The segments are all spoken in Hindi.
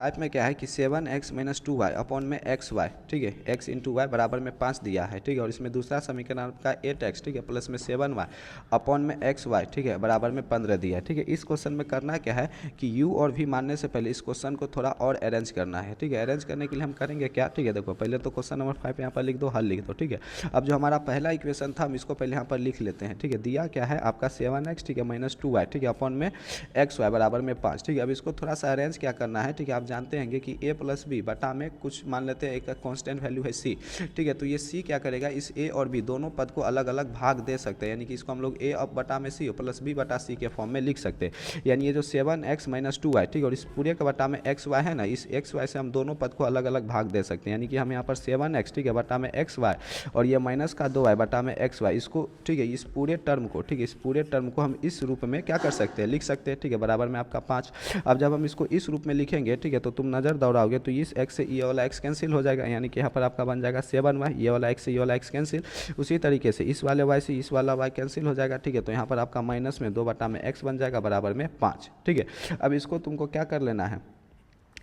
टाइप में क्या है कि 7x माइनस 2y अपॉन में एक्स वाई, ठीक है, x इंटू वाई बराबर में 5 दिया है, ठीक है। और इसमें दूसरा समीकरण आपका 8x, ठीक है, प्लस में 7y अपॉन में एक्स वाई, ठीक है, बराबर में 15 दिया है, ठीक है। इस क्वेश्चन में करना क्या है कि u और v मानने से पहले इस क्वेश्चन को थोड़ा और अरेंज करना है, ठीक है। अरेंज करने के लिए हम करेंगे क्या, ठीक है, देखो पहले तो क्वेश्चन नंबर 5 यहाँ पर लिख दो, हल लिख दो, ठीक है। अब जो हमारा पहला इक्वेशन था हम इसको पहले यहाँ पर लिख लेते हैं, ठीक है। दिया क्या है आपका 7x, ठीक है, माइनस 2y, ठीक है, अपॉन में एक्स वाई बराबर में 5, ठीक है। अब इसको थोड़ा सा अरेंज क्या करना है, ठीक है। आप जानते हैं कि a प्लस बी बटा में कुछ मान लेते हैं एक कांस्टेंट वैल्यू है c, ठीक है। तो ये c क्या करेगा, इस a और b दोनों पद को अलग अलग भाग दे सकते हैं, यानी कि इसको हम लोग a अब बटा में c प्लस b बटा c के फॉर्म में लिख सकते हैं। यानी ये जो 7x माइनस 2y, ठीक है, और इस पूरे के बटा में एक्स वाई है ना, इस एक्स वाई से हम दोनों पद को अलग अलग भाग दे सकते हैं। यानी कि हम यहाँ पर 7x, ठीक है, बटा में एक्स वाई और ये माइनस का 2y बटा में एक्स वाई, इसको, ठीक है, इस पूरे टर्म को, ठीक है, इस पूरे टर्म को हम इस रूप में क्या कर सकते हैं, लिख सकते हैं, ठीक है, बराबर में आपका 5। अब जब हम इसको इस रूप में लिखेंगे, ठीक है, तो तुम नज़र दौड़ाओगे तो इस x से ये वाला x कैंसिल हो जाएगा, यानी कि यहाँ पर आपका बन जाएगा 7y, ये वाला x से ये वाला x कैंसिल। उसी तरीके से इस वाले y से इस वाला y कैंसिल हो जाएगा, ठीक है। तो यहाँ पर आपका माइनस में 2 बटा में x बन जाएगा बराबर में 5, ठीक है। अब इसको तुमको क्या कर लेना है,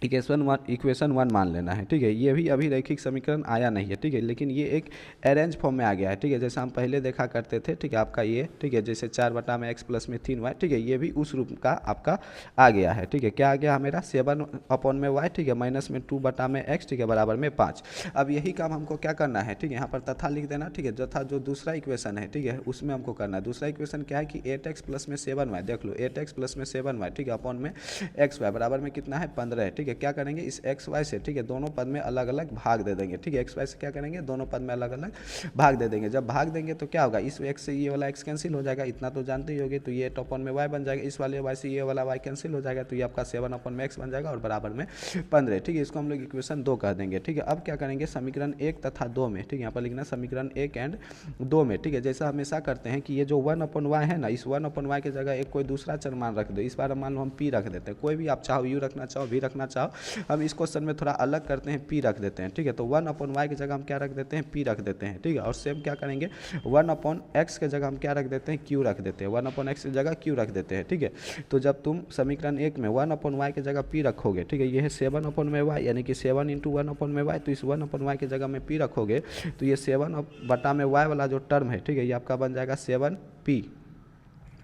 इक्वेशन वन मान लेना है, ठीक है। ये भी अभी रैखिक समीकरण आया नहीं है, ठीक है, लेकिन ये एक अरेंज फॉर्म में आ गया है, ठीक है, जैसा हम पहले देखा करते थे, ठीक है, आपका ये, ठीक है, जैसे 4 बटा में एक्स प्लस में 3y, ठीक है, ये भी उस रूप का आपका आ गया है, ठीक है। क्या आ गया मेरा 7 अपॉन में y, ठीक है, माइनस में 2 बटा में x, ठीक है, बराबर में 5। अब यही काम हमको क्या करना है, ठीक है, यहाँ पर तथा लिख देना, ठीक है, तथा जो दूसरा इक्वेशन है, ठीक है, उसमें हमको करना है। दूसरा इक्वेशन क्या है कि 8x प्लस में 7y, देख लो 8x प्लस में 7y, ठीक है, अपॉन में एक्स वाई बराबर में कितना है 15 है, ठीक है। क्या करेंगे इस एक्स वाई से, ठीक है, दोनों पद में अलग अलग भाग दे देंगे, ठीक है। एक्स वाई से क्या करेंगे, दोनों पद में अलग अलग भाग दे देंगे। जब भाग देंगे तो क्या होगा, इस एक्स से ये वाला एक्स कैंसिल हो जाएगा, इतना तो जानते ही होगे, तो ये 8 अपॉन में वाई बन जाएगा। इस वाले वाई से ये वाला वाई कैंसिल हो जाएगा, तो ये आपका 7 अपॉन में एक्स बन जाएगा और बराबर में 15, ठीक है। इसको हम लोग इक्वेशन 2 कह देंगे, ठीक है। अब क्या करेंगे समीकरण 1 तथा 2 में, ठीक है, यहाँ पर लिखना समीकरण 1 एंड 2 में, ठीक है। जैसा हमेशा करते हैं कि ये जो 1 अपॉन वाई है ना, इस 1 अपॉन वाई की जगह एक कोई दूसरा चर मान रख दो। इस बार मान लो हम पी रख देते हैं, कोई भी आप चाहो यू रखना चाहो भी रखना चाहो, हम इस क्वेश्चन में थोड़ा अलग करते हैं, पी रख देते हैं, ठीक है। तो 1 अपॉन वाई की जगह हम क्या रख देते हैं, पी रख देते हैं, ठीक है। और सेम क्या करेंगे 1 अपॉन एक्स की जगह हम क्या रख देते हैं, क्यू रख देते हैं, 1 अपॉन एक्स की जगह क्यू रख देते हैं, ठीक है। तो जब तुम समीकरण 1 में 1 अपॉन वाई की जगह पी रखोगे, ठीक है, ये है 7 अपॉन में वाई, यानी कि 7 इंटू 1 अपॉन में वाई, तो इस 1 अपॉन वाई की जगह में पी रखोगे तो ये 7 बटा में वाई वाला जो टर्म है, ठीक है, ये आपका बन जाएगा 7p,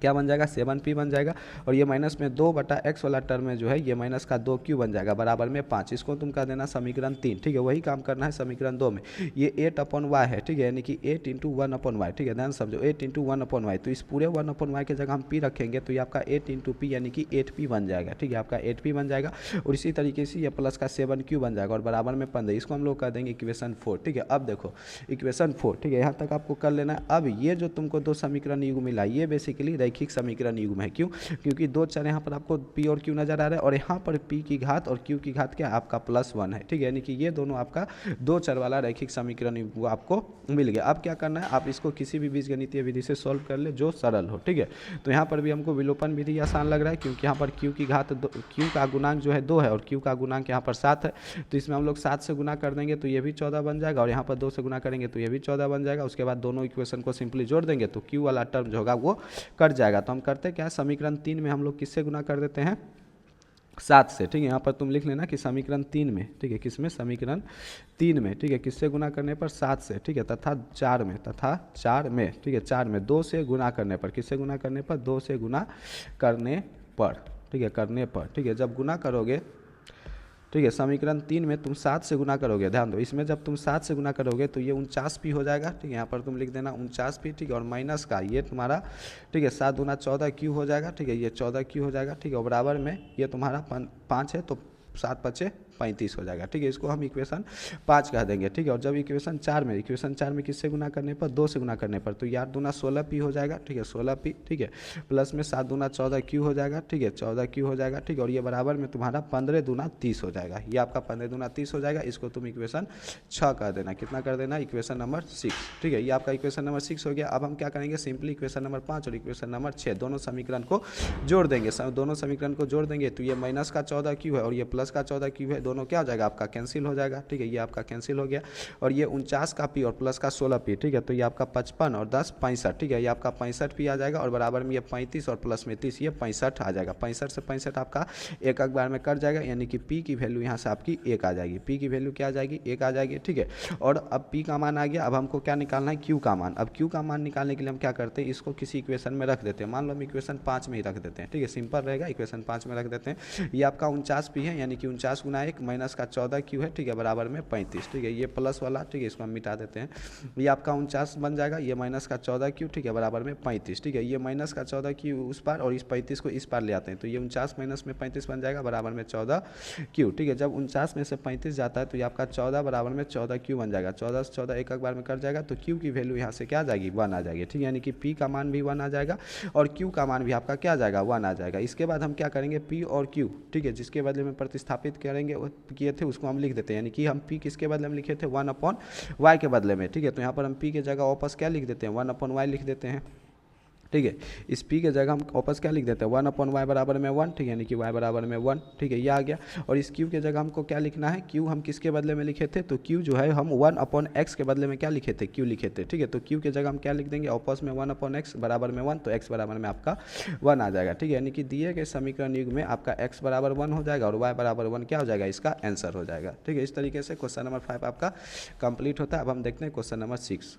क्या बन जाएगा 7p बन जाएगा। और ये माइनस में 2 बटा एक्स वाला टर्म में जो है ये माइनस का 2q बन जाएगा बराबर में 5। इसको तुम कर देना समीकरण 3, ठीक है। वही काम करना है समीकरण 2 में, ये 8 अपॉन वाई है, ठीक है, यानी कि 8 इंटू 1 अपॉन वाई, ठीक है, ध्यान समझो 8 इंटू 1 अपॉन वाई, तो इस पूरे 1 अपॉन वाई की जगह हम p रखेंगे तो ये आपका 8 इंटू पी यानी कि 8p बन जाएगा, ठीक है, आपका 8p बन जाएगा। और इसी तरीके से ये प्लस का 7q बन जाएगा और बराबर में 15, इसको हम लोग कर देंगे इक्वेशन 4, ठीक है। अब देखो इक्वेशन 4, ठीक है, यहाँ तक आपको कर लेना है। अब ये जो तुमको 2 समीकरण युग मिला ये बेसिकली रैखिक समीकरण युग में है, क्यों, क्योंकि 2 चर यहाँ पर आपको p और q नजर आ रहा है और यहाँ पर p की घात और q की घात क्या आपका +1 है, ठीक है, यानी कि ये दोनों आपका 2 चर वाला रैखिक समीकरण युग आपको मिल गया। अब क्या करना है, आप इसको किसी भी बीजगणितीय विधि से सॉल्व कर ले जो सरल हो, ठीक है। तो यहाँ पर भी हमको विलोपन विधि आसान लग रहा है, क्योंकि यहाँ पर q की घात q का गुणांक जो है 2 है और q का गुणांक यहाँ पर 7 है, तो इसमें हम लोग 7 से गुना कर देंगे तो ये भी 14 बन जाएगा और यहाँ पर 2 से गुना करेंगे तो ये भी 14 बन जाएगा। उसके बाद दोनों इक्वेशन को सिंपली जोड़ देंगे तो q वाला टर्म जो होगा वो कट जाएगा। तो हम करते क्या है समीकरण 3 में हम लोग किससे गुना कर देते हैं 7 से, ठीक है। यहाँ पर तुम लिख लेना कि समीकरण 3 में, ठीक है, किसमें समीकरण 3 में, ठीक है, किससे गुना करने पर 7 से, ठीक है, तथा 4 में, ठीक है, 4 में 2 से गुना करने पर, किससे गुना करने पर 2 से गुना करने पर, ठीक है, करने पर, ठीक है। जब गुना करोगे, ठीक है, समीकरण 3 में तुम 7 से गुना करोगे, ध्यान दो इसमें जब तुम 7 से गुना करोगे तो ये 49p हो जाएगा, ठीक है, यहाँ पर तुम लिख देना 49p, ठीक है, और माइनस का ये तुम्हारा, ठीक है, 7 दूना 14q हो जाएगा, ठीक है, ये 14q हो जाएगा, ठीक है, और बराबर में ये तुम्हारा 5 है तो 7 पचे 35 हो जाएगा, ठीक है। इसको हम इक्वेशन 5 कह देंगे, ठीक है। और जब इक्वेशन 4 में किससे गुना करने पर 2 से गुना करने पर तो यार दूना 16p हो जाएगा, ठीक है, 16p, ठीक है, प्लस में 7 दूना 14q हो जाएगा, ठीक है, 14q हो जाएगा, ठीक है, और ये बराबर में तुम्हारा 15 दूना 30 हो जाएगा, ये आपका 15 दूना 30 हो जाएगा। इसको तुम इक्वेशन 6 कर देना, कितना कर देना इक्वेशन नंबर 6, ठीक है, ये आपका इक्वेशन नंबर 6 हो गया। अब हम क्या करेंगे सिंपली इक्वेशन नंबर 5 और इक्वेशन नंबर 6 दोनों समीकरण को जोड़ देंगे, दोनों समीकरण को जोड़ देंगे तो ये माइनस का 14q है और ये प्लस का 14 क्यू है, दोनों क्या हो जाएगा आपका कैंसिल हो जाएगा, ठीक है, ये आपका कैंसिल हो गया। और ये 49 का पी और प्लस का 16 पी, ठीक है, तो ये आपका 55 और 10 65, ठीक है, ये आपका 65 पी आ जाएगा। और बराबर में ये 35 और प्लस में 30, ये 65 आ जाएगा। 65 से 65 आपका एक बार में कट जाएगा, यानी कि पी की वैल्यू यहाँ से आपकी 1 आ जाएगी। पी की वैल्यू क्या आ जाएगी, 1 आ जाएगी, ठीक है। और अब पी का मान आ गया, अब हमको क्या निकालना है, क्यू का मान। अब क्यू का मान निकालने के लिए हम क्या करते हैं, इसको किसी इक्वेशन में रख देते हैं। मान लो हम इक्वेशन 5 में ही रख देते हैं, ठीक है, सिंपल रहेगा, इक्वेशन 5 में रख देते हैं। ये आपका 49 पी है, यानी कि 49 गुना 1 माइनस का 14 क्यू है, ठीक है, बराबर में 35, ठीक है, ये प्लस वाला, ठीक है, इसको हम मिटा देते हैं। ये आपका 49 बन जाएगा, ये माइनस का 14 क्यू, ठीक है, बराबर में 35, ठीक है, ये माइनस का 14 क्यू उस पार और इस 35 को इस पार ले आते हैं, तो ये 49 माइनस में 35 बन जाएगा, बराबर में 14 क्यू, ठीक है। जब 49 में से 35 जाता है तो ये आपका 14 बराबर में 14 क्यू बन जाएगा। 14 से 14 एक बार में कट जाएगा, तो क्यू की वैल्यू यहाँ से क्या आ जाएगी, 1 आ जाएगी, ठीक है, यानी कि पी का मान भी 1 आ जाएगा और क्यू का मान भी आपका क्या आ जाएगा, 1 आ जाएगा। इसके बाद हम क्या करेंगे, पी और क्यू, ठीक है, जिसके बदले में प्रतिस्थापित करेंगे किए थे उसको हम लिख देते हैं, यानी कि हम पी किसके बदले में लिखे थे, 1/y के बदले में, ठीक है, तो यहाँ पर हम पी के जगह वापस क्या लिख देते हैं, 1/y लिख देते हैं, ठीक है। इस पी के जगह हम वापस क्या लिख देते हैं, 1/y बराबर में 1, ठीक है, यानी कि y बराबर में 1, ठीक है, ये आ गया। और इस q के जगह हमको क्या लिखना है, q हम किसके बदले में लिखे थे, तो q जो है हम 1/x के बदले में क्या लिखे थे, q लिखे थे, ठीक है, तो q के जगह हम क्या लिख देंगे, आपस में 1/x बराबर में 1, तो x बराबर में आपका 1 आ जाएगा, ठीक है, यानी कि दिए गए समीकरण युग में आपका x बराबर 1 हो जाएगा और y बराबर 1 क्या हो जाएगा, इसका आंसर हो जाएगा, ठीक है। इस तरीके से क्वेश्चन नंबर 5 आपका कंप्लीट होता है। अब हम देखते हैं क्वेश्चन नंबर 6।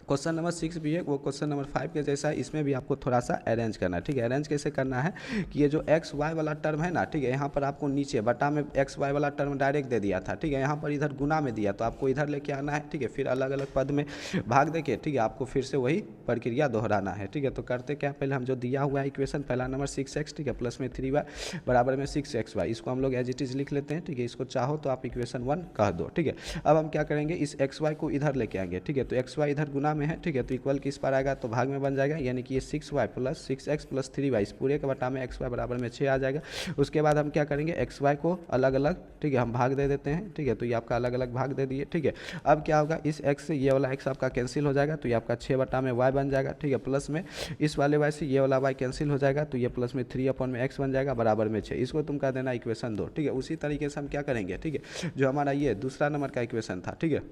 क्वेश्चन नंबर 6 भी है, वो क्वेश्चन नंबर 5 के जैसा है, इसमें भी आपको थोड़ा सा अरेंज करना है, ठीक है। अरेंज कैसे करना है कि ये जो एक्स वाई वाला टर्म है ना, ठीक है, यहाँ पर आपको नीचे बटा में एक्स वाई वाला टर्म डायरेक्ट दे दिया था, ठीक है, यहाँ पर इधर गुना में दिया, तो आपको इधर लेके आना है, ठीक है, फिर अलग अलग पद में भाग देके, ठीक है, आपको फिर से वही प्रक्रिया दोहराना है, ठीक है। तो करते क्या, पहले हम जो दिया हुआ है इक्वेशन पहला नंबर 6x, ठीक है, प्लस में 3y बराबर में 6xy, इसको हम लोग एज इट इज लिख लेते हैं, ठीक है, इसको चाहो तो आप इक्वेशन 1 कह दो, ठीक है। अब हम क्या करेंगे, इस xy को इधर लेके आएंगे, ठीक है, तो xy इधर गुना में है, ठीक है, तो इक्वल किस पर आएगा, तो भाग में बन जाएगा, यानी कि ये 6y plus 6x plus 3y, इस पूरे के बटा में xy बराबर में 6 आ जाएगा। उसके बाद हम क्या करेंगे, xy को अलग अलग, ठीक है, हम भाग दे देते हैं, ठीक है, तो ये आपका अलग अलग भाग दे दिए, ठीक है। अब क्या होगा, इस x से ये वाला x आपका कैंसिल हो जाएगा, तो ये आपका 6 बटा में y बन जाएगा, ठीक है, प्लस में इस वाले y से ये वाला y कैंसिल हो जाएगा, तो ये प्लस में 3/x बन जाएगा बराबर में 6, इसको तुम कर देना इक्वेशन 2, ठीक है। उसी तरीके से हम क्या करेंगे, ठीक है, जो हमारा ये दूसरा नंबर का इक्वेशन था, ठीक है,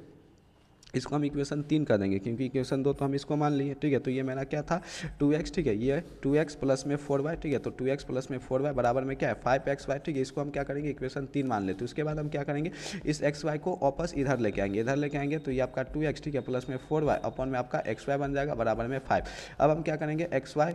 इसको हम इक्वेशन 3 कर देंगे, क्योंकि इक्वेशन 2 तो हम इसको मान लिए, ठीक है। तो ये मेरा क्या था, 2x, ठीक है, ये 2x प्लस में 4y, ठीक है, तो 2x प्लस में 4y बराबर में क्या है 5xy, ठीक है, इसको हम क्या करेंगे, इक्वेशन 3 मान लेते हैं। उसके बाद हम क्या करेंगे, इस xy को वापस इधर लेके आएंगे, तो ये आपका 2x, ठीक है, प्लस में 4y अपन में आपका xy बन जाएगा बराबर में 5। अब हम क्या करेंगे, xy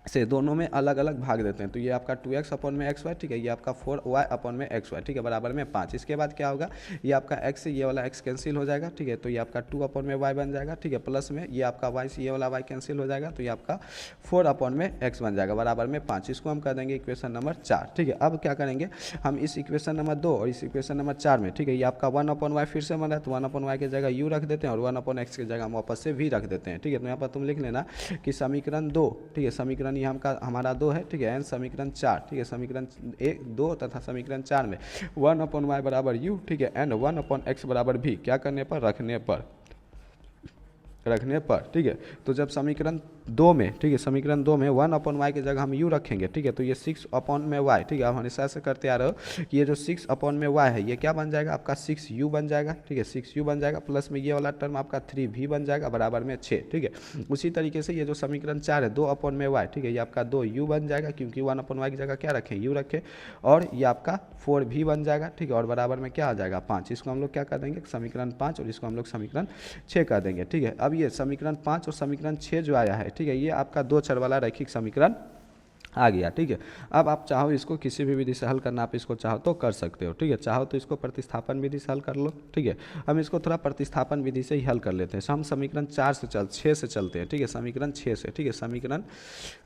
से दोनों में अलग अलग भाग देते हैं, तो ये आपका 2x अपन में xy, ठीक है, ये आपका 4y अपन में xy, ठीक है, बराबर में 5। इसके बाद क्या होगा, ये आपका x से ये वाला x कैंसिल हो जाएगा, ठीक है, तो ये आपका 2 अपन में y बन जाएगा, ठीक है, प्लस में ये आपका y से ये वाला y कैंसिल हो जाएगा, तो ये आपका 4 अपन में x बन जाएगा बराबर में 5। इसको हम कर देंगे इक्वेशन नंबर 4, ठीक है। अब क्या करेंगे, हम इस इक्वेशन नंबर 2 और इस इक्वेशन नंबर 4 में, ठीक है, ये आपका 1/y फिर से बन रहा है, तो 1/y की जगह u रख देते हैं और 1/x की जगह हम वापस से v रख देते हैं, ठीक है। तो यहाँ पर तुम लिख लेना कि समीकरण 2, ठीक है, समीकरण ये हमारा 2 है, ठीक है, एंड समीकरण 4, ठीक है, समीकरण 1 2 तथा समीकरण 4 में 1/y बराबर u, ठीक है, एंड 1/x बराबर v, क्या करने पर, रखने पर, ठीक है। तो जब समीकरण 2 में, ठीक है, समीकरण 2 में 1/y की जगह हम u रखेंगे, ठीक है, तो ये 6/y, ठीक है, आप हमेशा से करते आ रहे हो कि ये जो 6/y है ये क्या बन जाएगा आपका 6u बन जाएगा, ठीक है, 6u बन जाएगा, प्लस में ये वाला टर्म आपका 3v बन जाएगा बराबर में 6, ठीक है। उसी तरीके से ये जो समीकरण 4 है 2/y, ठीक है, ये आपका 2u बन जाएगा, क्योंकि 1/y की जगह क्या रखें, u रखें, और ये आपका 4v बन जाएगा, ठीक है, और बराबर में क्या आ जाएगा 5। इसको हम लोग क्या कर देंगे, समीकरण 5, और इसको हम लोग समीकरण 6 कर देंगे, ठीक है। अब ये समीकरण 5 और समीकरण 6 जो आया है, ठीक है, ये आपका 2 चर वाला रैखिक समीकरण आ गया, ठीक है। अब आप चाहो इसको किसी भी विधि से हल करना, आप इसको चाहो तो कर सकते हो, ठीक है, चाहो तो इसको प्रतिस्थापन विधि से हल कर लो, ठीक है। हम इसको थोड़ा प्रतिस्थापन विधि से ही हल कर लेते हैं। हम समीकरण 6 से चलते हैं, ठीक है, समीकरण 6 से, ठीक है, समीकरण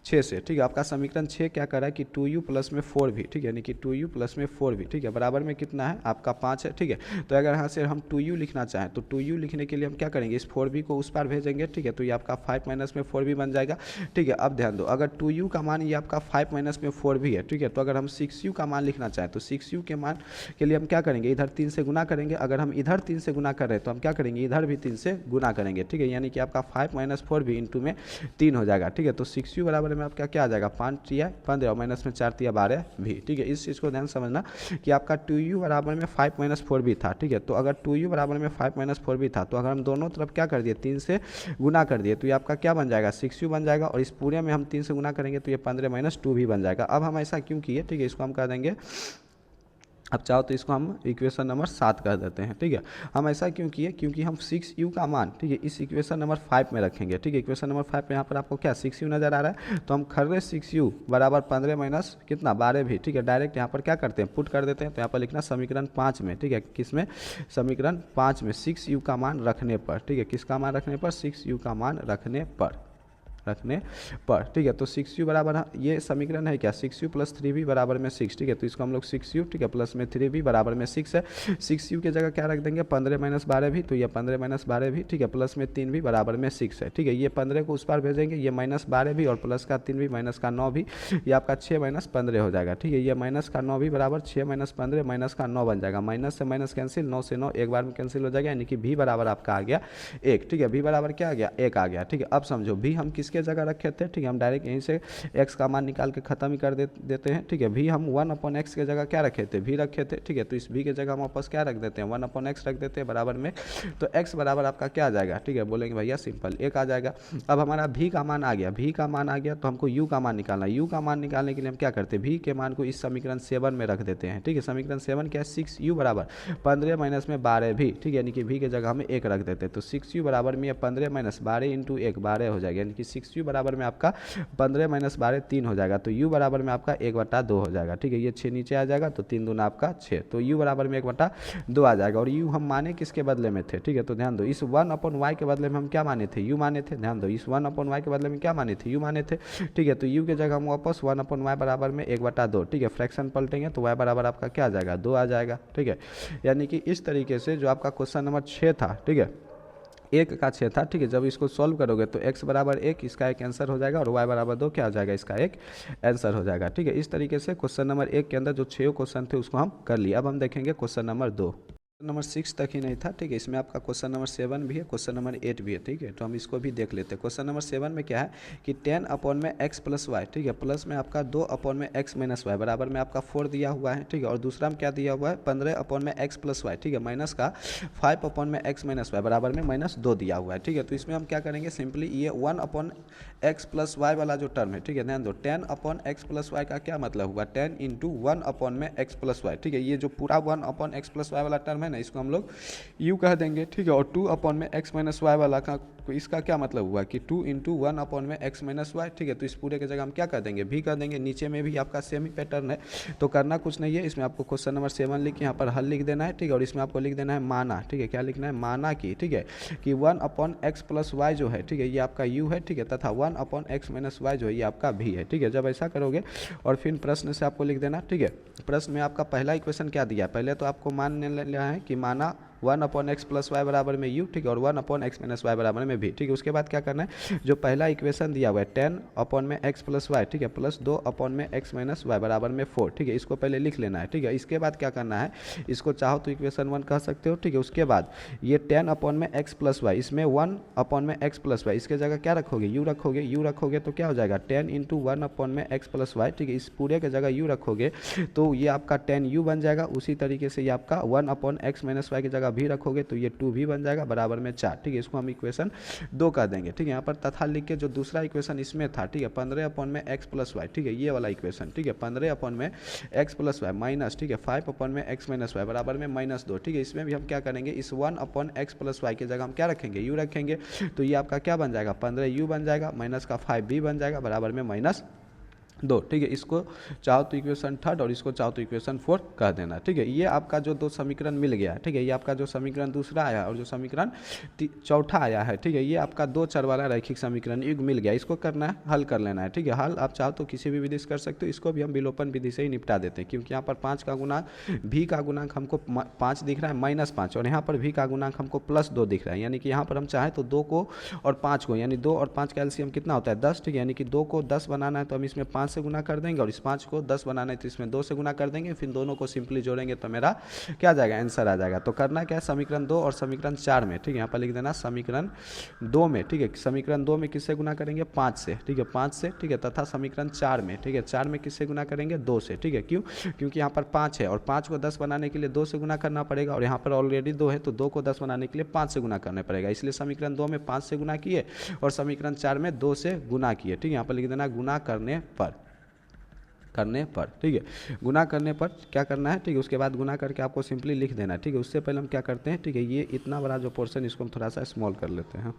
6 से, ठीक है, आपका समीकरण 6 क्या कर रहा है कि 2u प्लस में 4v, ठीक है, यानी कि 2u प्लस में 4v, ठीक है, बराबर में कितना है आपका 5 है, ठीक है। तो अगर यहाँ से हम 2u लिखना चाहें तो 2u लिखने के लिए हम क्या करेंगे, इस 4v को उस पार भेजेंगे, ठीक है, तो ये आपका 5 माइनस में 4v बन जाएगा, ठीक है। अब ध्यान दो, अगर 2u का मान ये आपका आपका 5 माइनस में 4 भी है, ठीक है। तो अगर हम 6u का मान लिखना चाहें तो 6u के मान के लिए हम क्या करेंगे, इधर 3 से गुना करेंगे। अगर हम इधर 3 से गुना कर रहे हैं तो हम क्या करेंगे, इधर भी 3 से गुना करेंगे, ठीक है। यानी कि आपका 5 माइनस 4 भी इंटू में 3 हो जाएगा, ठीक है। तो 6u बराबर में आपका क्या आ जाएगा, 5 तिया 15 और माइनस में 4 तिया 12 भी, ठीक है। इस चीज़ को ध्यान समझना कि आपका 2u बराबर में 5 माइनस 4 भी था, ठीक है। तो अगर 2u बराबर में 5 माइनस 4 भी था तो अगर हम दोनों तरफ क्या कर दिए, 3 से गुना कर दिए तो ये आपका क्या बन जाएगा, 6u बन जाएगा। और इस पूरे में हम 3 से गुना करेंगे तो ये 15 माइनस 2 भी बन जाएगा। अब हम ऐसा क्यों किए, ठीक है, इसको हम कर देंगे, अब चाहो तो इसको हम इक्वेशन नंबर 7 कर देते हैं, ठीक है। हम ऐसा क्यों किए, क्योंकि हम 6u का मान, ठीक है, इस इक्वेशन नंबर 5 में रखेंगे, ठीक है। इक्वेशन नंबर 5 में यहाँ पर आपको क्या 6u नज़र आ रहा है, तो हम खर्रे 6u बराबर 15 माइनस कितना 12 भी, ठीक है। डायरेक्ट यहाँ पर क्या करते हैं, पुट कर देते हैं। तो यहाँ पर लिखना समीकरण 5 में, ठीक है, किसमें, समीकरण 5 में 6u का मान रखने पर, ठीक है, किसका मान रखने पर, 6u का मान रखने पर, ठीक है। तो 6u बराबर, ये समीकरण है क्या, 6u प्लस 3v बराबर में 6, ठीक है। तो इसको हम लोग 6u, ठीक है, प्लस में 3v बराबर में 6 है। 6u की जगह क्या रख देंगे, 15 माइनस 12 भी, तो ये 15 माइनस 12 भी, ठीक है, प्लस में 3v बराबर में 6 है, ठीक है। ये 15 को उस पार भेजेंगे, ये माइनस 12 भी और प्लस का 3v माइनस का 9 भी, ये आपका 6 माइनस 15 हो जाएगा, ठीक है। ये माइनस का 9 भी बराबर 6 माइनस 15 माइनस का 9 बन जाएगा। माइनस से माइनस कैंसिल, 9 से 9 एक बार में कैंसिल हो जाएगा, यानी कि v बराबर आपका आ गया 1, ठीक है। v बराबर क्या आ गया, 1 आ गया, ठीक है। अब समझो v हम किसके जगह रखे थे, ठीक है, हम डायरेक्ट यहीं से x का मान निकाल के खत्म ही कर देते हैं, ठीक है। v हम 1/x के जगह क्या रखे थे, v रखे थे, ठीक है। तो इस v के जगह हम वापस क्या रख देते हैं, 1/x रख देते हैं बराबर में। तो x बराबर आपका क्या आ जाएगा, ठीक है, बोलेंगे भैया सिंपल 1 आ जाएगा। अब हमारा v का मान आ गया, v का मान आ गया तो हमको u का मान निकालना है। u का मान निकालने के लिए हम क्या करते हैं, v के मान को इस समीकरण 7 में रख देते हैं, ठीक है। समीकरण 7 क्या है, 6u बराबर 15 माइनस में 12 भी, ठीक है, यानी कि v के जगह हमें 1 रख देते हैं। तो 6u बराबर में 15 माइनस 12 इंटू 1 12 हो जाएगा, यानी कि 6u बराबर में आपका 15 माइनस 12 3 हो जाएगा। तो u बराबर में आपका 1/2 हो जाएगा, ठीक है। ये 6 नीचे आ जाएगा तो 3 दूना आपका 6, तो u बराबर में 1/2 आ जाएगा। और u हम माने किसके बदले में थे, ठीक है। तो ध्यान दो, इस 1/y के बदले में हम क्या माने थे, u माने थे। ध्यान दो, इस 1/y के बदले में क्या माने थे, u माने थे, ठीक है। तो u के जगह हम वापस 1/y बराबर में 1/2, ठीक है, फ्रैक्शन पलटेंगे तो y बराबर आपका क्या आ जाएगा, 2 आ जाएगा, ठीक है। यानी कि इस तरीके से जो आपका क्वेश्चन नंबर 6 था, ठीक है, 1 का 6 था, ठीक है। जब इसको सॉल्व करोगे तो x बराबर 1 इसका एक आंसर हो जाएगा और y बराबर 2 क्या हो जाएगा, इसका एक आंसर हो जाएगा, ठीक है। इस तरीके से क्वेश्चन नंबर 1 के अंदर जो 6 क्वेश्चन थे उसको हम कर लिए। अब हम देखेंगे क्वेश्चन नंबर 2, नंबर 6 तक ही नहीं था, ठीक है। इसमें आपका क्वेश्चन नंबर 7 भी है, क्वेश्चन नंबर 8 भी है, ठीक है। तो हम इसको भी देख लेते हैं। क्वेश्चन नंबर 7 में क्या है कि 10 अपॉन में x प्लस वाई, ठीक है, प्लस में आपका 2 अपॉन में x माइनस वाई बराबर में आपका 4 दिया हुआ है, ठीक है। और दूसरा में क्या दिया हुआ है, 15 अपॉन में x प्लस वाई, ठीक है, माइनस का 5 अपॉन में x माइनस वाई बराबर में -2 दिया हुआ है, ठीक है। तो इसमें हम क्या करेंगे, सिंपली ये 1 अपॉन x प्लस वाई वाला जो टर्म है, ठीक है, ध्यान दो, 10 अपॉन x प्लस वाई का क्या मतलब हुआ, 10 इंटू 1 अपॉन में x प्लस वाई, ठीक है। ये जो पूरा 1 अपॉन x प्लस वाई वाला टर्म है ना, इसको हम लोग u कह देंगे, ठीक है। और 2 अपॉन में x माइनस वाई वाला का इसका क्या मतलब हुआ कि 2 इंटू 1 अपॉन में x माइनस वाई, ठीक है। तो इस पूरे की जगह हम क्या कर देंगे, v कर देंगे। नीचे में भी आपका सेम ही पैटर्न है, तो करना कुछ नहीं है। इसमें आपको क्वेश्चन नंबर 7 लिख के यहाँ पर हल लिख देना है, ठीक है। और इसमें आपको लिख देना है माना, ठीक है, क्या लिखना है, माना की, ठीक है, कि 1 अपॉन x प्लस वाई जो है, ठीक है, ये आपका u है, ठीक है, तथा 1 अपॉन x माइनस वाई जो है ये आपका v है, ठीक है। जब ऐसा करोगे और फिर प्रश्न से आपको लिख देना, ठीक है। प्रश्न में आपका पहला इक्वेशन क्या दिया है, पहले तो आपको मान लिया है कि माना 1 अपॉन एक्स प्लस वाई बराबर में u, ठीक है, और 1 अपॉन एक्स माइनस वाई बराबर में v, ठीक है। उसके बाद क्या करना है, जो पहला इक्वेशन दिया हुआ है 10 अपॉन में x प्लस वाई, ठीक है, प्लस 2 अपॉन में x माइनस वाई बराबर में 4, ठीक है, इसको पहले लिख लेना है, ठीक है। इसके बाद क्या करना है, इसको चाहो तो इक्वेशन 1 कह सकते हो, ठीक है। उसके बाद ये 10 अपॉन में x प्लस वाई, इसमें 1 अपॉन में x प्लस वाई, इसके जगह क्या रखोगे, u रखोगे तो क्या हो जाएगा 10 इंटू 1 अपॉन में x प्लस वाई, ठीक है। इस पूरे के जगह u रखोगे तो ये आपका 10u बन जाएगा। उसी तरीके से ये आपका 1 अपॉन x माइनस वाई की जगह भी रखोगे तो ये 2 भी बन जाएगा बराबर में 4, ठीक है। इसको हम इक्वेशन 2 कर देंगे, ठीक है। यहाँ पर तथा लिख के जो दूसरा इक्वेशन इसमें था, ठीक है, 15 अपॉन में x प्लस वाई, ठीक है, ये वाला इक्वेशन, ठीक है, 15 अपॉन में x प्लस वाई माइनस, ठीक है, 5 अपॉन में x माइनस वाई बराबर में -2, ठीक है। इसमें भी हम क्या करेंगे, इस 1 अपॉन x प्लस वाई की जगह हम क्या रखेंगे, u रखेंगे। तो ये आपका क्या बन जाएगा, 15u बन जाएगा, माइनस का 5b बन जाएगा बराबर में -2, ठीक है। इसको चाहो तो इक्वेशन 3 और इसको चाहो तो इक्वेशन 4 कह देना, ठीक है। ये आपका जो 2 समीकरण मिल गया, ठीक है, ये आपका जो समीकरण दूसरा आया और जो समीकरण चौथा आया है, ठीक है, ये आपका 2 चर वाला रैखिक समीकरण युग मिल गया। इसको करना है, हल कर लेना है, ठीक है। हल आप चाहो तो किसी भी विधि से कर सकते हो, इसको भी हम विलोपन विधि से ही निपटा देते हैं, क्योंकि यहाँ पर 5 का गुणांक v का गुणांक हमको 5 दिख रहा है -5 और यहाँ पर v का गुणांक हमको +2 दिख रहा है, यानी कि यहाँ पर हम चाहें तो 2 को और 5 को, यानी 2 और 5 का एलसीएम कितना होता है 10, ठीक है, यानी कि 2 को 10 बनाना है तो हम इसमें 5 5 से गुना कर देंगे और इस 5 को 10 बनाना है तो इसमें 2 से गुना कर देंगे, फिर दोनों को सिंपली जोड़ेंगे तो मेरा क्या आ जाएगा, आंसर आ जाएगा। तो करना क्या है, समीकरण 2 और समीकरण 4 में, ठीक है, यहाँ पर लिख देना समीकरण 2 में, ठीक है, समीकरण 2 में किससे गुना करेंगे, 5 से, ठीक है, 5 से, ठीक है, तथा समीकरण 4 में, ठीक है, 4 में किससे गुना करेंगे, 2 से, ठीक है, क्यों, क्योंकि यहाँ पर 5 है और 5 को 10 बनाने के लिए 2 से गुना करना पड़ेगा और यहाँ पर ऑलरेडी 2 है तो 2 को 10 बनाने के लिए 5 से गुना करना पड़ेगा, इसलिए समीकरण 2 में 5 से गुना किए और समीकरण 4 में 2 से गुना किए, ठीक है, यहाँ पर लिख देना गुना करने पर, ठीक है, गुना करने पर क्या करना है, ठीक है, उसके बाद गुना करके आपको सिंपली लिख देना है, ठीक है। उससे पहले हम क्या करते हैं, ठीक है, ये इतना बड़ा जो पोर्शन इसको हम थोड़ा सा स्मॉल कर लेते हैं,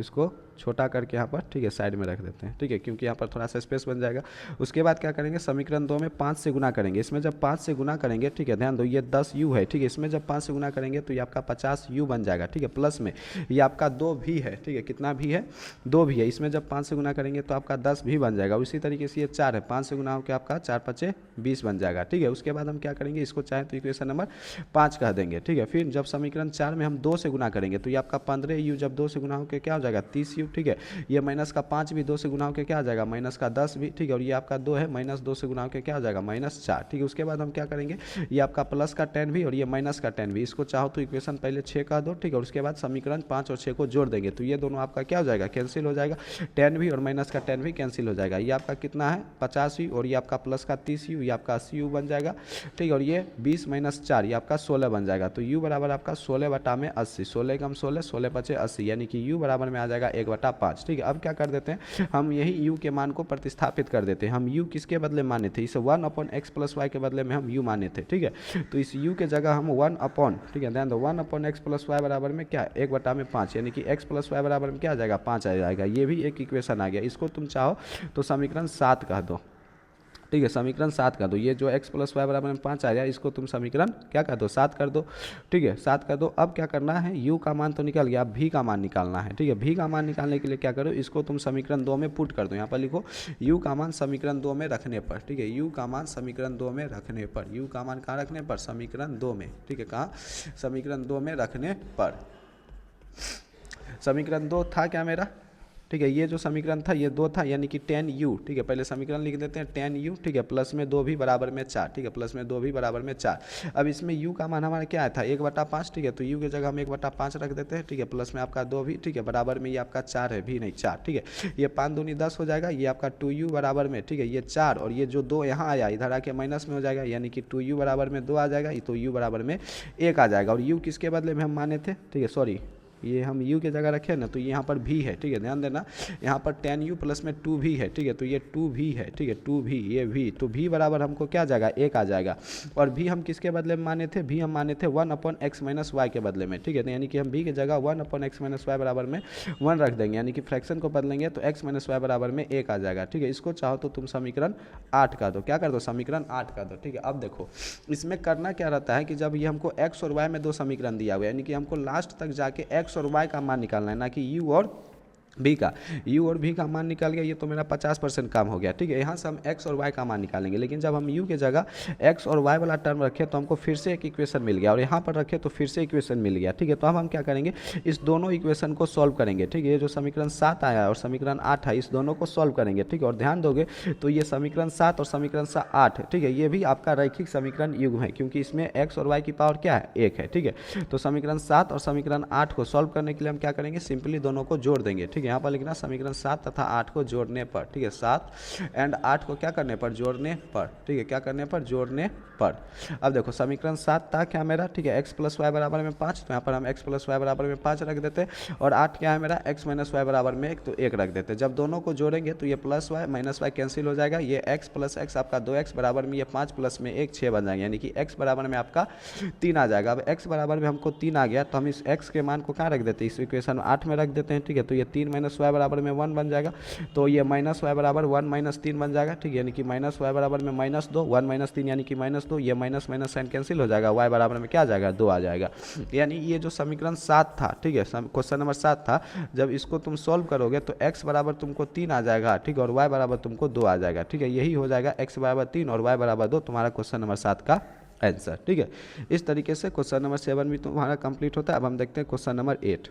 इसको छोटा करके यहाँ पर, ठीक है, साइड में रख देते हैं, ठीक है, क्योंकि यहाँ पर थोड़ा सा स्पेस बन जाएगा। उसके बाद क्या करेंगे, समीकरण 2 में 5 से गुना करेंगे, इसमें जब 5 से गुना करेंगे, ठीक है, ध्यान दो ये 10u है, ठीक है, इसमें जब 5 से गुना करेंगे तो ये आपका 50u बन जाएगा, ठीक है, प्लस में ये आपका 2 भी है, ठीक है, कितना भी है, 2 भी है, इसमें जब 5 से गुना करेंगे तो आपका 10 भी बन जाएगा। उसी तरीके से ये 4 है, 5 से गुना होकर आपका 4 5 20 बन जाएगा, ठीक है। उसके बाद हम क्या करेंगे, इसको चाहे तो इक्वेशन नंबर 5 कह देंगे, ठीक है। फिर जब समीकरण 4 में हम 2 से गुना करेंगे तो ये आपका 15u जब 2 से गुना होकर क्या हो जाएगा, 30u, ठीक है, ये माइनस का 5 भी 2 से गुना होकर क्या आ जाएगा, माइनस का 10 भी, ठीक है, और ये आपका 2 है, माइनस 2 से गुना होकर क्या हो जाएगा, -4, ठीक है। उसके बाद हम क्या करेंगे, ये आपका प्लस का 10 भी और ये माइनस का 10 भी, इसको चाहो तो इक्वेशन पहले 6 का दो, ठीक है, और उसके बाद समीकरण 5 और 6 को जोड़ देंगे तो ये दोनों आपका क्या हो जाएगा, कैंसिल हो जाएगा, 10 भी और माइनस का 10 भी कैंसिल हो जाएगा। ये आपका कितना है, 50u और ये आपका प्लस का 30u, ये आपका 80u बन जाएगा, ठीक है, और ये 20 - 4 ये आपका 16 बन जाएगा। तो u बराबर आपका 16/80, 16 कम 16, 16 × 5 = 80, यानी कि u बराबर में आ जाएगा 1/5, ठीक है। अब क्या कर देते हैं, हम यही u के मान को प्रतिस्थापित कर देते हैं। हम u किसके बदले माने थे, इसे 1/x + y के बदले में हम u माने थे, ठीक है। तो इस u के जगह हम 1/, ठीक है, ध्यान दो, 1/x + y बराबर में क्या है, 1/5, यानी कि x + y बराबर में क्या आ जाएगा, 5 आ जाएगा। ये भी एक इक्वेशन आ गया, इसको तुम चाहो तो समीकरण 7 कह दो, ठीक है, समीकरण 7 कर दो। ये जो x + y बराबर में 5 आ जाए इसको तुम समीकरण क्या कर दो, 7 कर दो, ठीक है, 7 कर दो। अब क्या करना है, u का मान तो निकल गया, अब v का मान निकालना है, ठीक है। v का मान निकालने के लिए क्या करो, इसको तुम समीकरण 2 में पुट कर दो, यहाँ पर लिखो u का मान समीकरण 2 में रखने पर, ठीक है, u का मान समीकरण 2 में रखने पर, u का मान कहाँ रखने पर, समीकरण 2 में, ठीक है, कहाँ, समीकरण 2 में रखने पर। समीकरण 2 था क्या मेरा, ठीक है, ये जो समीकरण था ये 2 था, यानी कि 10u, ठीक है, पहले समीकरण लिख देते हैं 10u, ठीक है, प्लस में 2 भी बराबर में 4, ठीक है, प्लस में 2 भी बराबर में 4। अब इसमें u का मान हमारा क्या आया था, 1/5, ठीक है, तो u की जगह हम 1/5 रख देते हैं, ठीक है, प्लस में आपका 2 भी, ठीक है, बराबर में ये आपका 4 है, भी नहीं 4, ठीक है, ये 5 दूनी 10 हो जाएगा, ये आपका 2u बराबर में, ठीक है, ये 4 और ये जो 2 यहाँ आया इधर आके माइनस में हो जाएगा, यानी कि 2u बराबर में 2 आ जाएगा, तो u बराबर में 1 आ जाएगा। और u किसके बदले में हम माने थे, ठीक है, सॉरी ये हम u के जगह रखे ना, तो ये यहाँ पर भी है, ठीक है, ध्यान देना, यहाँ पर 10u प्लस में 2 भी है, ठीक है, तो ये 2 भी है, ठीक है, 2 भी, ये भी, तो भी बराबर हमको क्या आ जाएगा, 1 आ जाएगा। और भी हम किसके बदले में माने थे, भी हम माने थे 1/x - y के बदले में, ठीक है, तो यानी कि हम भी की जगह 1/x - y बराबर में 1 रख देंगे, यानी कि फ्रैक्शन को बदलेंगे तो x - y बराबर में 1 आ जाएगा, ठीक है। इसको चाहो तो तुम समीकरण 8 का दो, क्या कर दो, समीकरण 8 का दो, ठीक है। अब देखो इसमें करना क्या रहता है कि जब ये हमको x और y में 2 समीकरण दिया हुआ है, यानी कि हमको लास्ट तक जाके x और y का मान निकालना है, ना कि u और b का। u और b का मान निकाल गया, ये तो मेरा 50% काम हो गया, ठीक है। यहाँ से हम x और y का मान निकालेंगे, लेकिन जब हम u के जगह x और y वाला टर्म रखे तो हमको फिर से एक इक्वेशन मिल गया और यहाँ पर रखे तो फिर से इक्वेशन मिल गया, ठीक है। तो अब हम क्या करेंगे, इस दोनों इक्वेशन को सॉल्व करेंगे, ठीक है। ये जो समीकरण 7 आया और समीकरण 8 है, इस दोनों को सॉल्व करेंगे, ठीक है। और ध्यान दोगे तो ये समीकरण 7 और समीकरण 8, ठीक है, ये भी आपका रैखिक समीकरण युग्म है, क्योंकि इसमें x और y की पावर क्या है, 1 है, ठीक है। तो समीकरण 7 और समीकरण 8 को सॉल्व करने के लिए हम क्या करेंगे, सिंपली दोनों को जोड़ देंगे, ठीक है। यहाँ पर लिखना समीकरण 7 तथा 8 को जोड़ने पर, ठीक है, 7 एंड 8 को क्या करने पर, जोड़ने पर, ठीक है, क्या करने पर, जोड़ने पर। अब देखो समीकरण 7 था क्या मेरा, ठीक है, x + y बराबर में 5, तो यहाँ पर हम x + y बराबर में 5 रख देते हैं, और 8 क्या है मेरा, x - y बराबर में 1, तो 1 रख देते हैं। जब दोनों को जोड़ेंगे तो ये plus y minus y cancel हो जाएगा, ये x + x आपका 2x बराबर में ये 5 प्लस में 1 6 बन जाएगा, यानी कि x बराबर में आपका 3 आ जाएगा। अब x बराबर में हमको 3 आ गया तो हम इस x के मान को कहाँ रख देते हैं, इस इक्वेशन 8 में रख देते हैं, ठीक है। तो ये 3 - y बराबर में 1 बन जाएगा, तो ये -y बराबर 1 - 3 बन जाएगा, ठीक है, यानी कि -y बराबर में -2, 1 - 3 यानी कि -2, ये माइनस माइनस साइन कैंसिल हो जाएगा, y बराबर में क्या आ जाएगा, 2 आ जाएगा। यानी ये जो समीकरण 7 था, ठीक है, क्वेश्चन नंबर 7 था, जब इसको तुम सॉल्व करोगे तो x बराबर तुमको 3 आ जाएगा, ठीक है, और y बराबर तुमको 2 आ जाएगा, ठीक है। यही हो जाएगा x बराबर 3 और y बराबर 2 तुम्हारा क्वेश्चन नंबर 7 का आंसर, ठीक है। इस तरीके से क्वेश्चन नंबर 7 भी तुम्हारा कंप्लीट होता है। अब हम देखते हैं क्वेश्चन नंबर 8।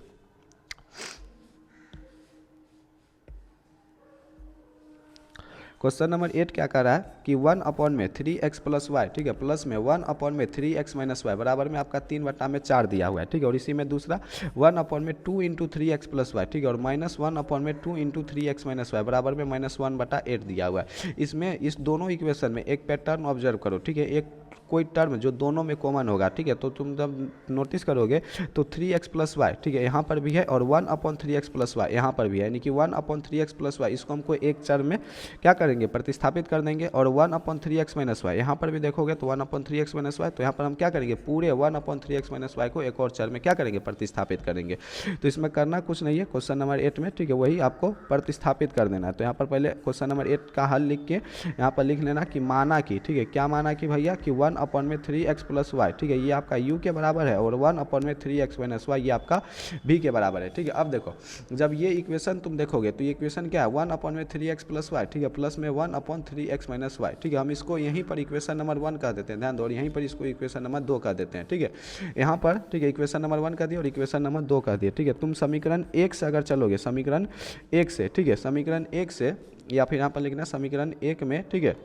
क्वेश्चन नंबर 8 क्या कर रहा है कि 1/3x प्लस वाई, ठीक है, प्लस में 1/3x - y बराबर में आपका 3/4 दिया हुआ है, ठीक है। और इसी में दूसरा 1/2 इंटू 3x प्लस वाई, ठीक है, और -1/2 इंटू 3x - y बराबर में -1/8 दिया हुआ है। इसमें इस दोनों इक्वेशन में एक पैटर्न ऑब्जर्व करो, ठीक है, एक कोई टर्म जो दोनों में कॉमन होगा, ठीक है। तो तुम जब नोटिस करोगे तो 3x प्लस वाई, ठीक है, यहाँ पर भी है, और 1/3x प्लस वाई यहाँ पर भी है, यानी कि 1/3x प्लस वाई इसको हमको एक चर में क्या करेंगे, प्रतिस्थापित कर देंगे। और 1/3x - y यहाँ पर भी देखोगे तो 1/3x - y, तो यहाँ पर हम क्या करेंगे, पूरे 1/3x - y को एक और चर में क्या करेंगे, प्रतिस्थापित करेंगे। तो इसमें करना कुछ नहीं है, क्वेश्चन नंबर 8 में, ठीक है, वही आपको प्रतिस्थापित कर देना है। तो यहाँ पर पहले क्वेश्चन नंबर 8 का हल लिख के यहाँ पर लिख लेना कि माना कि, ठीक है, क्या माना कि भैया कि 1/3x प्लस वाई, ठीक है, ये आपका u के बराबर है, और 1/3x - y ये आपका v के बराबर है, ठीक है। अब देखो जब ये इक्वेशन तुम देखोगे तो ये इक्वेशन क्या है, 1/3x प्लस वाई, ठीक है, प्लस में 1/3x - y, ठीक है। हम इसको यहीं पर इक्वेशन नंबर 1 कर देते हैं, ध्यान दो, और यहीं पर इसको इक्वेशन नंबर 2 कर देते हैं, ठीक है। यहाँ पर, ठीक है, इक्वेशन नंबर 1 कर दिए और इक्वेशन नंबर 2 कर दिए, ठीक है। तुम समीकरण 1 से अगर चलोगे, समीकरण 1 से, ठीक है, समीकरण 1 से, या फिर यहाँ पर लिखना समीकरण 1 में, ठीक है,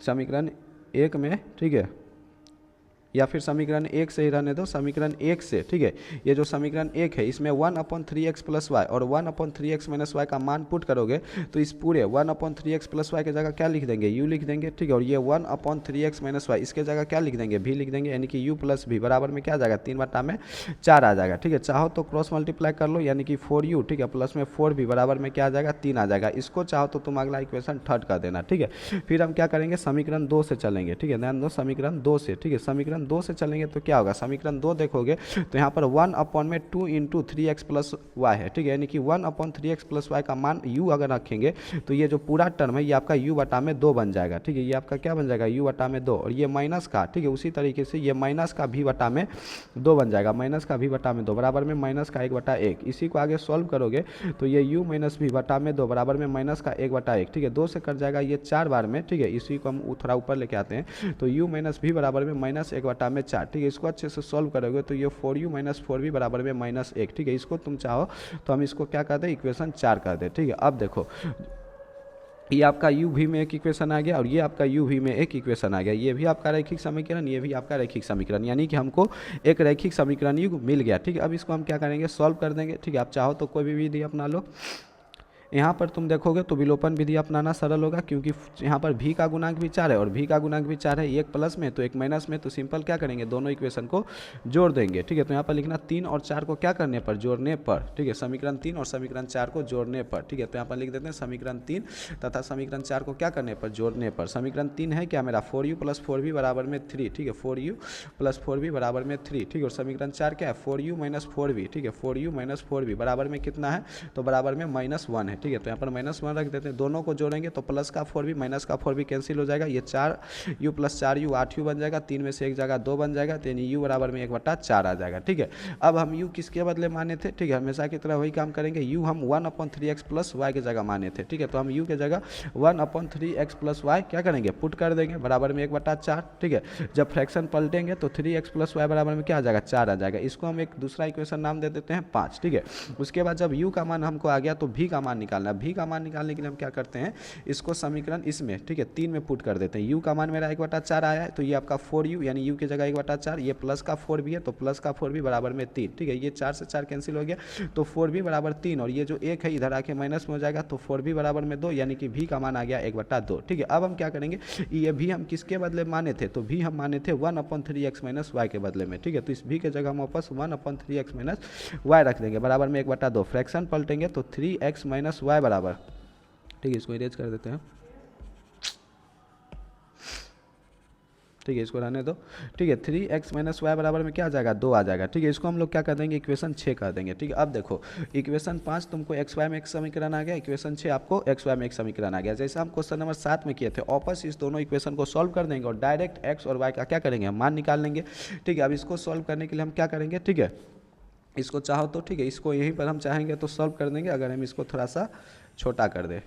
समीकरण 1 में, ठीक है, या फिर समीकरण 1 से ही रहने दो, समीकरण 1 से, ठीक है, ये जो समीकरण 1 है इसमें 1/3x प्लस वाई और 1/3x - y का मान पुट करोगे तो इस पूरे 1/3x प्लस वाई की जगह क्या लिख देंगे, u लिख देंगे, ठीक है। और ये 1/3x - y इसके जगह क्या लिख देंगे, v लिख देंगे, यानी कि u प्लस v बराबर में क्या आ जाएगा, 3/4 आ जाएगा, ठीक है। चाहो तो क्रॉस मल्टीप्लाई कर लो, यानी कि 4u, ठीक है, प्लस में 4v बराबर में क्या आ जाएगा, 3 आ जाएगा। इसको चाहो तो तुम अगला इक्वेशन थर्ड कर देना, ठीक है। फिर हम क्या करेंगे, समीकरण 2 से चलेंगे, ठीक है, ध्यान दो, समीकरण 2 से, ठीक है, समीकरण 2 से चलेंगे तो क्या होगा, समीकरण 2 देखोगे तो यहाँ पर 1/2 इंटू 3x प्लस वाई है, ठीक है, यानी कि 1/3x प्लस वाई का मान u अगर रखेंगे तो ये जो पूरा टर्म है ये आपका u बटा में 2 बन जाएगा, ठीक है, ये आपका क्या बन जाएगा, u बटा में 2, और ये माइनस का, ठीक है, उसी तरीके से ये माइनस का v बटा में 2 बन जाएगा, माइनस का v बटा में 2 बराबर में माइनस का 1/1। इसी को आगे सॉल्व करोगे तो ये u माइनस v बटा में 2 बराबर में माइनस का 1/1, ठीक है, 2 से कट जाएगा ये 4 बार में, ठीक है। इसी को हम थोड़ा ऊपर लेके आते हैं तो u माइनस v बराबर में माइनस 1/4, ठीक है। इसको अच्छे से सॉल्व करोगे तो ये 4u माइनस 4v बराबर में -1, ठीक है। इसको तुम चाहो तो हम इसको क्या कर दें, इक्वेशन 4 कर दें, ठीक है। अब देखो ये आपका u v में एक इक्वेशन आ गया और ये आपका u v में एक इक्वेशन आ गया, ये भी आपका रैखिक समीकरण, ये भी आपका रैखिक समीकरण, यानी कि हमको एक रैखिक समीकरण युग मिल गया, ठीक है। अब इसको हम क्या करेंगे, सॉल्व कर देंगे, ठीक है। आप चाहो तो कोई भी विधि अपना लो, यहाँ पर तुम देखोगे तो विलोपन विधि अपनाना सरल होगा, क्योंकि यहाँ पर v का गुणांक भी 4 है और v का गुणांक भी 4 है, एक प्लस में तो एक माइनस में, तो सिंपल क्या करेंगे, दोनों इक्वेशन को जोड़ देंगे, ठीक है। तो यहाँ पर लिखना 3 और 4 को क्या करने पर, जोड़ने पर, ठीक है, समीकरण 3 और समीकरण 4 को जोड़ने पर, ठीक है। तो यहाँ पर लिख देते हैं समीकरण 3 तथा समीकरण 4 को क्या करने पर, जोड़ने पर। समीकरण 3 है क्या मेरा, 4u प्लस 4v बराबर में 3, ठीक है, 4u प्लस 4v बराबर में 3, ठीक है। और समीकरण 4 क्या है, 4u माइनस 4v, ठीक है, 4u माइनस 4v बराबर में कितना है, तो बराबर में -1 है, ठीक है। तो यहाँ पर -1 रख देते हैं, दोनों को जोड़ेंगे तो प्लस का 4v माइनस का 4v कैंसिल हो जाएगा, ये 4u प्लस 4u 8u बन जाएगा, 3 में से एक जगह 2 बन जाएगा, तो यानी u बराबर में 1/4 आ जाएगा, ठीक है। अब हम u किसके बदले माने थे, ठीक है, हमेशा की तरह वही काम करेंगे, u हम 1/3x प्लस वाई की जगह माने थे, ठीक है। तो हम u के जगह 1/3x प्लस वाई क्या करेंगे, पुट कर देंगे, बराबर में 1/4, ठीक है। जब फ्रैक्शन पलटेंगे तो 3x प्लस वाई बराबर में क्या आ जाएगा, 4 आ जाएगा। इसको हम एक दूसरा इक्वेशन नाम दे देते हैं 5, ठीक है। उसके बाद जब u का मान हमको आ गया तो v का मान निकालना, v का मान निकालने के लिए हम क्या करते हैं, इसको समीकरण इसमें, ठीक है, 3 में पुट कर देते हैं। u का मान मेरा 1/4 आया है तो ये आपका 4u, यानी u की जगह 1/4, ये प्लस का 4v है तो प्लस का 4v बराबर में 3, ठीक है। ये 4 से 4 कैंसिल हो गया तो 4v बराबर 3, और ये जो 1 है इधर आके माइनस में हो जाएगा तो 4v बराबर में 2, यानी कि v का मान आ गया 1/2, ठीक है। अब हम क्या करेंगे, ये v हम किसके बदले माने थे, तो v हम माने थे 1/3x - y के बदले में, ठीक है। तो इस v के जगह हम वापस 1/3x - y रख देंगे, बराबर में 1/2। फ्रैक्शन पलटेंगे तो 3x - y बराबर, ठीक है, इसको इरेज कर देते हैं, ठीक है, इसको रहने दो, ठीक है। 3x - y बराबर में क्या आ जाएगा, 2 आ जाएगा, ठीक है। इसको हम लोग क्या कर देंगे, इक्वेशन 6 कर देंगे, ठीक है। अब देखो इक्वेशन 5 तुमको xy में एक समीकरण आ गया, इक्वेशन 6 आपको xy में एक समीकरण आ गया। जैसे हम क्वेश्चन नंबर 7 में किए थे, वापस इस दोनों इक्वेशन को सॉल्व कर देंगे और डायरेक्ट x और y का क्या करेंगे, हम मान निकाल लेंगे, ठीक है। अब इसको सॉल्व करने के लिए हम क्या करेंगे, ठीक है, इसको चाहो तो, ठीक है, इसको यहीं पर हम चाहेंगे तो सॉल्व कर देंगे, अगर हम इसको थोड़ा सा छोटा कर दें,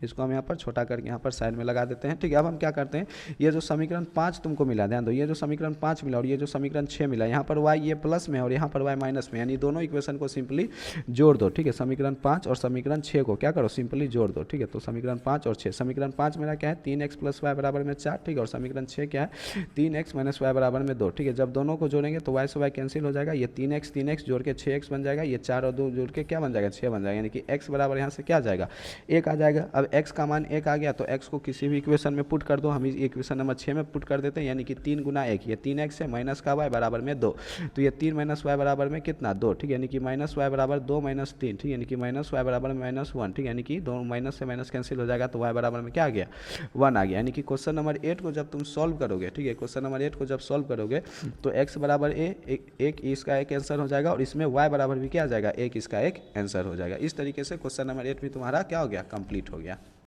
इसको हम यहाँ पर छोटा करके यहाँ पर साइड में लगा देते हैं। ठीक है, अब हम क्या करते हैं, ये जो समीकरण 5 तुमको मिला, ध्यान दो, ये जो समीकरण 5 मिला और ये जो समीकरण 6 मिला, यहाँ पर y ये प्लस में है और यहाँ पर y माइनस में, यानी दोनों इक्वेशन को सिंपली जोड़ दो। ठीक है, समीकरण 5 और समीकरण 6 को क्या करो, सिंपली जोड़ दो। ठीक है, तो समीकरण 5 और 6, समीकरण 5 मेरा क्या है 3x प्लस वाई बराबर में 4। ठीक है, और समीकरण 6 क्या है 3x माइनस वाई बराबर में 2। ठीक है, जब दोनों को जोड़ेंगे तो y से y कैंसिल हो जाएगा, ये 3x जोड़ के 6x बन जाएगा, ये 4 और 2 जोड़ के क्या बन जाएगा 6 बन जाएगा, यानी कि x बराबर यहाँ से क्या आ जाएगा 1 आ जाएगा। अब x का मान 1 आ गया तो x को किसी भी इक्वेशन में पुट कर दो, हम इक्वेशन नंबर 6 में पुट कर देते हैं, यानी कि 3 गुना 1, ये 3x है, माइनस का y बराबर में 2, तो ये 3 माइनस वाई बराबर में कितना 2। ठीक है, यानी कि माइनस वाई बराबर 2 माइनस 3। ठीक है, यानी कि माइनस वाई बराबर माइनस 1। ठीक है, यानी कि दो माइनस से माइनस कैंसिल हो जाएगा तो y बराबर में क्या आ गया 1 आ गया। यानी कि क्वेश्चन नंबर 8 को जब तुम सॉल्व करोगे, ठीक है, क्वेश्चन नंबर 8 को जब सॉल्व करोगे तो x बराबर एक इसका एक आंसर हो जाएगा और इसमें y बराबर भी क्या आ जाएगा एक इसका एक आंसर हो जाएगा। इस तरीके से क्वेश्चन नंबर 8 भी तुम्हारा क्या हो गया कंप्लीट हो गया।